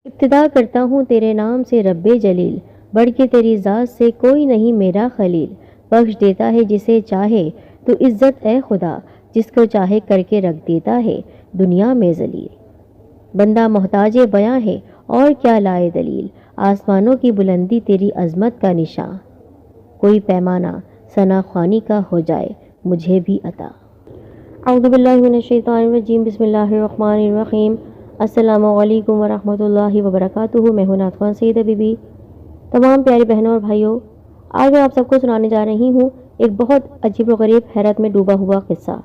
ابتدا کرتا ہوں تیرے نام سے رب جلیل، بڑھ کے تیری ذات سے کوئی نہیں میرا خلیل۔ بخش دیتا ہے جسے چاہے تو عزت اے خدا، جس کو چاہے کر کے رکھ دیتا ہے دنیا میں ذلیل۔ بندہ محتاج بیاں ہے اور کیا لائے دلیل، آسمانوں کی بلندی تیری عظمت کا نشاں، کوئی پیمانہ ثنا خوانی کا ہو جائے مجھے بھی عطا۔ اعوذ باللہ من الشیطان الرجیم، بسم اللہ الرحمن الرحیم۔ السلام علیکم ورحمۃ اللہ وبرکاتہ۔ میں ہوں نعت خوان سعیدہ بی بی۔ تمام پیاری بہنوں اور بھائیوں، آج میں آپ سب کو سنانے جا رہی ہوں ایک بہت عجیب و غریب حیرت میں ڈوبا ہوا قصہ۔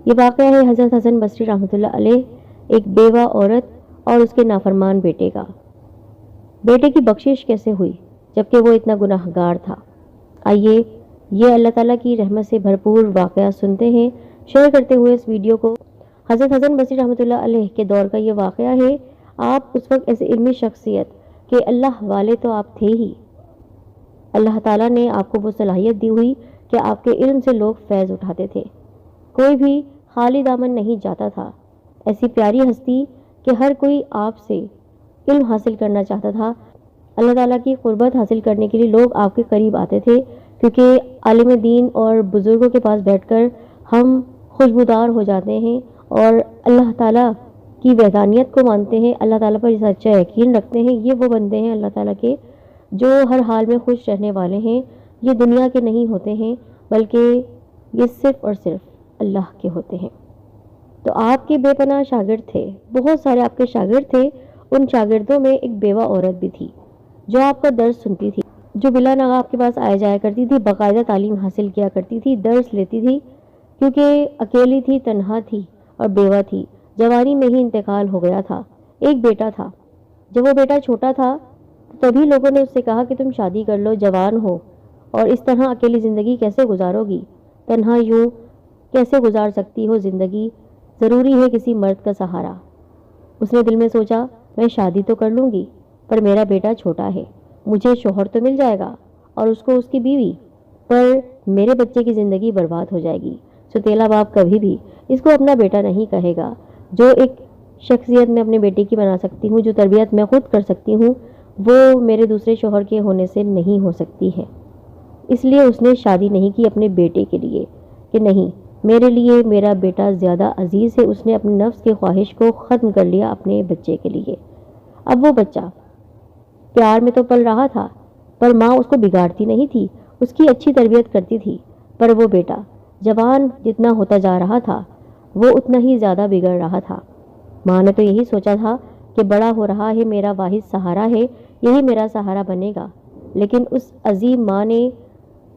یہ واقعہ ہے حضرت حسن بصری رحمۃ اللہ علیہ، ایک بیوہ عورت اور اس کے نافرمان بیٹے کا۔ بیٹے کی بخشش کیسے ہوئی جبکہ وہ اتنا گناہ گار تھا؟ آئیے یہ اللہ تعالیٰ کی رحمت سے بھرپور واقعہ سنتے ہیں۔ شیئر کرتے ہوئے اس ویڈیو کو، حضرت حسن بصری رحمۃ اللہ علیہ کے دور کا یہ واقعہ ہے۔ آپ اس وقت ایسے علمی شخصیت کہ اللہ والے تو آپ تھے ہی، اللہ تعالیٰ نے آپ کو وہ صلاحیت دی ہوئی کہ آپ کے علم سے لوگ فیض اٹھاتے تھے، کوئی بھی خالی دامن نہیں جاتا تھا۔ ایسی پیاری ہستی کہ ہر کوئی آپ سے علم حاصل کرنا چاہتا تھا۔ اللہ تعالیٰ کی قربت حاصل کرنے کے لیے لوگ آپ کے قریب آتے تھے، کیونکہ عالم دین اور بزرگوں کے پاس بیٹھ کر ہم خوشبودار ہو جاتے ہیں اور اللہ تعالیٰ کی وحدانیت کو مانتے ہیں، اللہ تعالیٰ پر سچا یقین رکھتے ہیں۔ یہ وہ بندے ہیں اللہ تعالیٰ کے جو ہر حال میں خوش رہنے والے ہیں۔ یہ دنیا کے نہیں ہوتے ہیں بلکہ یہ صرف اور صرف اللہ کے ہوتے ہیں۔ تو آپ کے بے پناہ شاگرد تھے، بہت سارے آپ کے شاگرد تھے۔ ان شاگردوں میں ایک بیوہ عورت بھی تھی جو آپ کا درس سنتی تھی، جو بلا ناغہ آپ کے پاس آیا جایا کرتی تھی، باقاعدہ تعلیم حاصل کیا کرتی تھی، درس لیتی تھی، کیونکہ اکیلی تھی، تنہا تھی اور بیوہ تھی۔ جوانی میں ہی انتقال ہو گیا تھا۔ ایک بیٹا تھا، جب وہ بیٹا چھوٹا تھا تو تبھی لوگوں نے اس سے کہا کہ تم شادی کر لو، جوان ہو اور اس طرح اکیلی زندگی کیسے گزارو گی، تنہا یوں کیسے گزار سکتی ہو زندگی، ضروری ہے کسی مرد کا سہارا۔ اس نے دل میں سوچا میں شادی تو کر لوں گی پر میرا بیٹا چھوٹا ہے، مجھے شوہر تو مل جائے گا اور اس کو اس کی بیوی، پر میرے بچے کی زندگی برباد ہو جائے گی۔ ستیلا باپ کبھی بھی اس کو اپنا بیٹا نہیں کہے گا۔ جو ایک شخصیت میں اپنے بیٹے کی بنا سکتی ہوں، جو تربیت میں خود کر سکتی ہوں، وہ میرے دوسرے شوہر کے ہونے سے نہیں ہو سکتی ہے۔ اس لیے اس نے شادی نہیں کی اپنے بیٹے کے لیے کہ نہیں، میرے لیے میرا بیٹا زیادہ عزیز ہے۔ اس نے اپنے نفس کی خواہش کو ختم کر لیا اپنے بچے کے لیے۔ اب وہ بچہ پیار میں تو پل رہا تھا پر ماں اس کو بگاڑتی نہیں تھی، اس کی اچھی تربیت کرتی تھی، پر وہ بیٹا جوان جتنا ہوتا جا رہا تھا وہ اتنا ہی زیادہ بگڑ رہا تھا۔ ماں نے تو یہی سوچا تھا کہ بڑا ہو رہا ہے، میرا واحد سہارا ہے، یہی میرا سہارا بنے گا، لیکن اس عظیم ماں نے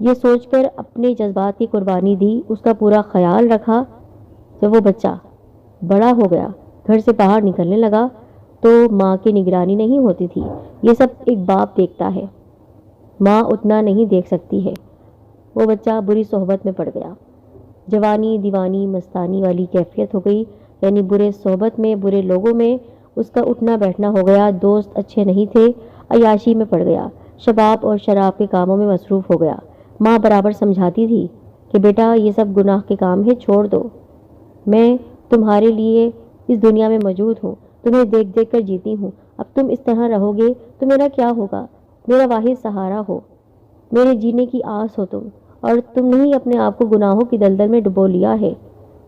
یہ سوچ کر اپنے جذبات کی قربانی دی، اس کا پورا خیال رکھا۔ جب وہ بچہ بڑا ہو گیا، گھر سے باہر نکلنے لگا تو ماں کی نگرانی نہیں ہوتی تھی۔ یہ سب ایک باپ دیکھتا ہے، ماں اتنا نہیں دیکھ سکتی ہے۔ وہ بچہ بری صحبت میں پڑ گیا، جوانی دیوانی مستانی والی کیفیت ہو گئی، یعنی برے صحبت میں، برے لوگوں میں اس کا اٹھنا بیٹھنا ہو گیا، دوست اچھے نہیں تھے، عیاشی میں پڑ گیا، شباب اور شراب کے کاموں میں مصروف ہو گیا۔ ماں برابر سمجھاتی تھی کہ بیٹا یہ سب گناہ کے کام ہے، چھوڑ دو، میں تمہارے لیے اس دنیا میں موجود ہوں، تمہیں دیکھ دیکھ کر جیتی ہوں، اب تم اس طرح رہو گے تو میرا کیا ہوگا، میرا واحد سہارا ہو، میرے جینے کی آس ہو تم، اور تم نے ہی اپنے آپ کو گناہوں کی دلدل میں ڈبو لیا ہے۔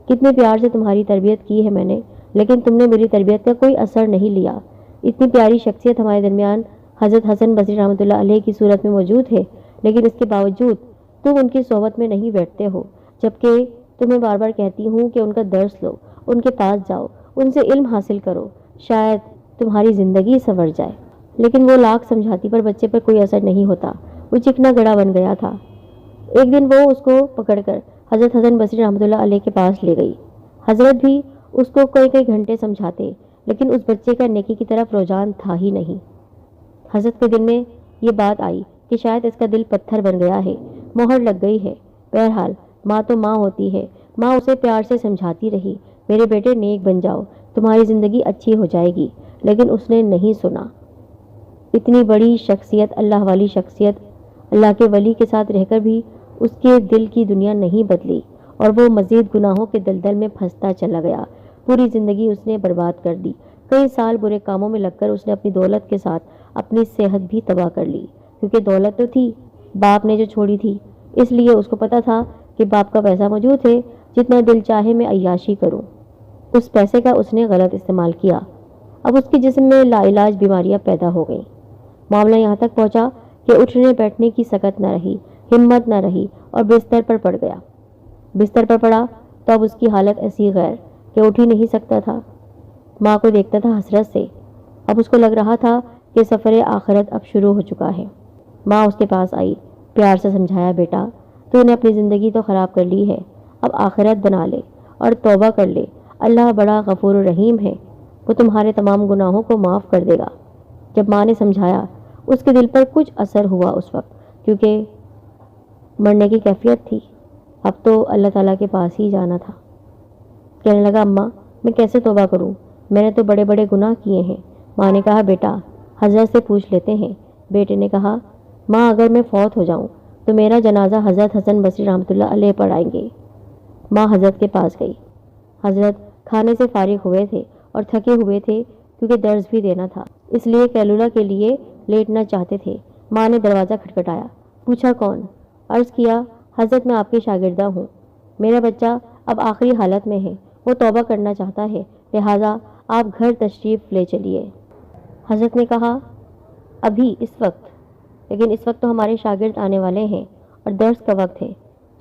کتنے پیار سے تمہاری تربیت کی ہے میں نے، لیکن تم نے میری تربیت کا کوئی اثر نہیں لیا۔ اتنی پیاری شخصیت ہمارے درمیان حضرت حسن بصری رحمۃ اللہ علیہ کی صورت میں موجود ہے، لیکن اس کے باوجود تم ان کی صحبت میں نہیں بیٹھتے ہو، جبکہ تمہیں بار بار کہتی ہوں کہ ان کا درس لو، ان کے پاس جاؤ، ان سے علم حاصل کرو، شاید تمہاری زندگی سنور جائے۔ لیکن وہ لاکھ سمجھاتی پر بچے پر کوئی اثر نہیں ہوتا، وہ چکنا گڑا بن گیا تھا۔ ایک دن وہ اس کو پکڑ کر حضرت حسن بصری رحمۃ اللہ علیہ کے پاس لے گئی۔ حضرت بھی اس کو کئی گھنٹے سمجھاتے، لیکن اس بچے کا نیکی کی طرف رجحان تھا ہی نہیں۔ حضرت کے دل میں یہ بات آئی کہ شاید اس کا دل پتھر بن گیا ہے، مہر لگ گئی ہے۔ بہرحال ماں تو ماں ہوتی ہے، ماں اسے پیار سے سمجھاتی رہی، میرے بیٹے نیک بن جاؤ، تمہاری زندگی اچھی ہو جائے گی، لیکن اس نے نہیں سنا۔ اتنی بڑی شخصیت، اللہ والی شخصیت، اللہ کے ولی کے ساتھ رہ کر بھی اس کے دل کی دنیا نہیں بدلی اور وہ مزید گناہوں کے دلدل میں پھنستا چلا گیا۔ پوری زندگی اس نے برباد کر دی۔ کئی سال برے کاموں میں لگ کر اس نے اپنی دولت کے ساتھ اپنی صحت بھی تباہ کر لی، کیونکہ دولت تو تھی باپ نے جو چھوڑی تھی، اس لیے اس کو پتا تھا کہ باپ کا پیسہ موجود ہے، جتنا دل چاہے میں عیاشی کروں۔ اس پیسے کا اس نے غلط استعمال کیا۔ اب اس کے جسم میں لا علاج بیماریاں پیدا ہو گئیں۔ معاملہ یہاں تک پہنچا کہ اٹھنے بیٹھنے کی سکت نہ رہی، ہمت نہ رہی اور بستر پر پڑ گیا۔ بستر پر پڑا تو اب اس کی حالت ایسی غیر کہ اٹھ ہی نہیں سکتا تھا۔ ماں کو دیکھتا تھا حسرت سے۔ اب اس کو لگ رہا تھا کہ سفر آخرت اب شروع ہو چکا ہے۔ ماں اس کے پاس آئی، پیار سے سمجھایا، بیٹا تو نے اپنی زندگی تو خراب کر لی ہے، اب آخرت بنا لے اور توبہ کر لے، اللہ بڑا غفور و رحیم ہے، وہ تمہارے تمام گناہوں کو معاف کر دے گا۔ جب ماں نے سمجھایا اس کے دل پر کچھ اثر ہوا اس وقت، کیونکہ مرنے کی کیفیت تھی، اب تو اللہ تعالیٰ کے پاس ہی جانا تھا۔ کہنے لگا، اماں میں کیسے توبہ کروں، میں نے تو بڑے بڑے گناہ کیے ہیں۔ ماں نے کہا، بیٹا حضرت سے پوچھ لیتے ہیں۔ بیٹے نے کہا، ماں اگر میں فوت ہو جاؤں تو میرا جنازہ حضرت حسن بصری رحمۃ اللہ علیہ پڑھائیں گے۔ ماں حضرت کے پاس گئی۔ حضرت کھانے سے فارغ ہوئے تھے اور تھکے ہوئے تھے، کیونکہ درس بھی دینا تھا، اس لیے کیلولہ کے لیے لیٹنا چاہتے تھے۔ ماں نے دروازہ کھٹکھٹایا، پوچھا کون؟ عرض کیا، حضرت میں آپ کی شاگردہ ہوں، میرا بچہ اب آخری حالت میں ہے، وہ توبہ کرنا چاہتا ہے، لہٰذا آپ گھر تشریف لے چلیے۔ حضرت نے کہا، ابھی اس وقت؟ لیکن اس وقت تو ہمارے شاگرد آنے والے ہیں اور درس کا وقت ہے،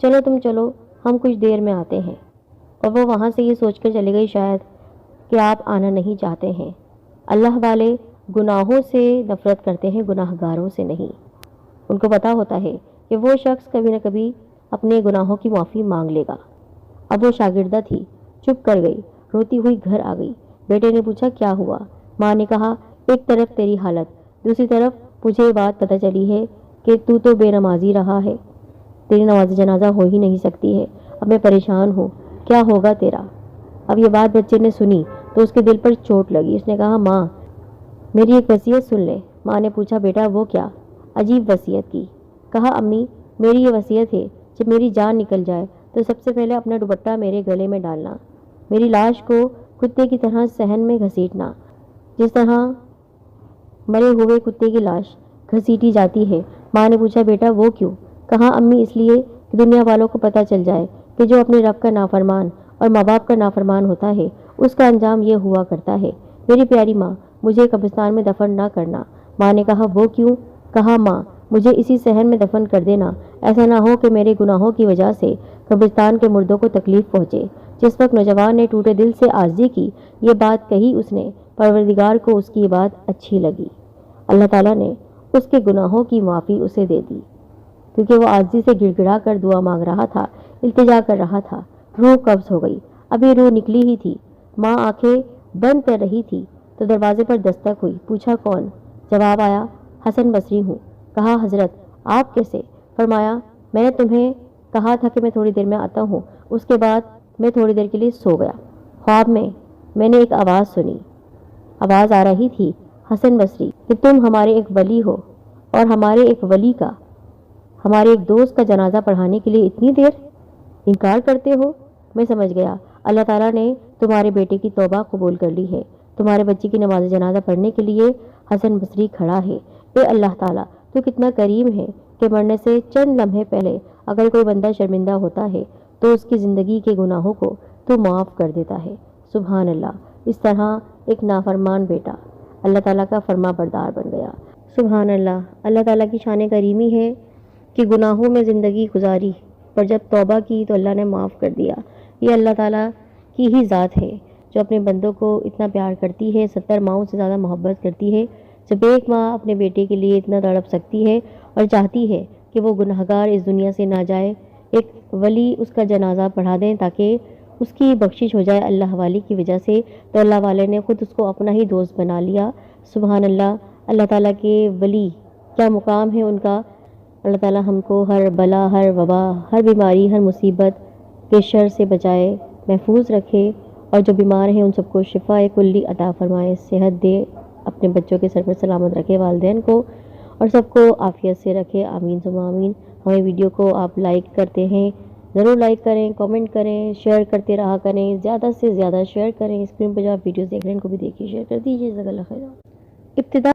چلو تم چلو، ہم کچھ دیر میں آتے ہیں۔ اور وہ وہاں سے یہ سوچ کر چلی گئی شاید کہ آپ آنا نہیں چاہتے ہیں۔ اللہ والے گناہوں سے نفرت کرتے ہیں، گناہ گاروں سے نہیں۔ ان کو پتہ ہوتا ہے کہ وہ شخص کبھی نہ کبھی اپنے گناہوں کی معافی مانگ لے گا۔ اب وہ شاگردہ تھی، چپ کر گئی، روتی ہوئی گھر آ گئی۔ بیٹے نے پوچھا، کیا ہوا؟ ماں نے کہا، ایک طرف تیری حالت، دوسری طرف مجھے یہ بات پتہ چلی ہے کہ تو بے نمازی رہا ہے، تیری نماز جنازہ ہو ہی نہیں سکتی ہے، اب میں پریشان ہوں، کیا ہوگا تیرا؟ اب یہ بات بچے نے سنی تو اس کے دل پر چوٹ لگی۔ اس نے کہا، ماں میری ایک وصیت سن لے۔ ماں نے پوچھا، بیٹا وہ کیا؟ عجیب وصیت کی۔ کہا، امی میری یہ وصیت ہے، جب میری جان نکل جائے تو سب سے پہلے اپنا دوپٹہ میرے گلے میں ڈالنا، میری لاش کو کتے کی طرح صحن میں گھسیٹنا، جس طرح مرے ہوئے کتے کی لاش گھسیٹی جاتی ہے۔ ماں نے پوچھا، بیٹا وہ کیوں؟ کہا، امی اس لیے کہ دنیا والوں کو پتہ چل جائے کہ جو اپنے رب کا نافرمان اور ماں باپ کا نافرمان ہوتا ہے اس کا انجام یہ ہوا کرتا ہے۔ میری پیاری ماں مجھے قبرستان میں دفن نہ کرنا۔ ماں نے کہا، وہ کیوں؟ کہا، ماں مجھے اسی صحن میں دفن کر دینا، ایسا نہ ہو کہ میرے گناہوں کی وجہ سے قبرستان کے مردوں کو تکلیف پہنچے۔ جس وقت نوجوان نے ٹوٹے دل سے عاجزی کی یہ بات کہی، اس نے پروردگار کو اس کی یہ بات اچھی لگی۔ اللہ تعالیٰ نے اس کے گناہوں کی معافی اسے دے دی، کیونکہ وہ عاجزی سے گڑ گڑا کر دعا مانگ رہا تھا، التجا کر رہا تھا۔ روح قبض ہو گئی، ابھی روح نکلی ہی تھی۔ ماں آنکھیں بند کر رہی تھی تو دروازے پر دستک ہوئی۔ پوچھا، کون؟ جواب آیا، حسن بصری ہوں۔ کہا، حضرت آپ کیسے؟ فرمایا، میں نے تمہیں کہا تھا کہ میں تھوڑی دیر میں آتا ہوں، اس کے بعد میں تھوڑی دیر کے لیے سو گیا۔ خواب میں نے ایک آواز سنی، آواز آ رہی تھی، حسن بصری کہ تم ہمارے ایک ولی ہو اور ہمارے ایک ولی کا، ہمارے ایک دوست کا جنازہ پڑھانے کے لیے اتنی دیر انکار کرتے ہو۔ میں سمجھ گیا اللہ تعالیٰ نے تمہارے بیٹے کی توبہ قبول کر لی ہے، تمہارے بچے کی نماز جنازہ پڑھنے کے لیے حسن بصری کھڑا ہے۔ اے اللہ تعالیٰ تو کتنا کریم ہے کہ مرنے سے چند لمحے پہلے اگر کوئی بندہ شرمندہ ہوتا ہے تو اس کی زندگی کے گناہوں کو تو معاف کر دیتا ہے۔ سبحان اللہ، اس طرح ایک نافرمان بیٹا اللہ تعالیٰ کا فرما بردار بن گیا۔ سبحان اللہ، اللہ تعالیٰ کی شان کریمی ہے کہ گناہوں میں زندگی گزاری پر جب توبہ کی تو اللہ نے معاف کر دیا۔ یہ اللہ تعالیٰ کی ہی ذات ہے جو اپنے بندوں کو اتنا پیار کرتی ہے، 70 ماؤں سے زیادہ محبت کرتی ہے۔ جب ایک ماں اپنے بیٹے کے لیے اتنا تڑپ سکتی ہے اور چاہتی ہے کہ وہ گنہگار اس دنیا سے نہ جائے، ایک ولی اس کا جنازہ پڑھا دیں تاکہ اس کی بخشش ہو جائے اللہ والی کی وجہ سے، تو اللہ والے نے خود اس کو اپنا ہی دوست بنا لیا۔ سبحان اللہ، اللہ تعالیٰ کے ولی کیا مقام ہے ان کا۔ اللہ تعالیٰ ہم کو ہر بلا، ہر وبا، ہر بیماری، ہر مصیبت کے شر سے بچائے، محفوظ رکھے، اور جو بیمار ہیں ان سب کو شفاء کلی عطا فرمائے، صحت دے، اپنے بچوں کے سر پر سلامت رکھے، والدین کو اور سب کو عافیت سے رکھے، آمین ثم آمین۔ ہمیں ویڈیو کو آپ لائک کرتے ہیں، ضرور لائک کریں، کامنٹ کریں، شیئر کرتے رہا کریں، زیادہ سے زیادہ شیئر کریں۔ اسکرین پہ جو آپ ویڈیوز دیکھ رہے ہیں ان کو بھی دیکھیے، شیئر کر دیجیے۔ جزاک اللہ خیر۔ ابتدا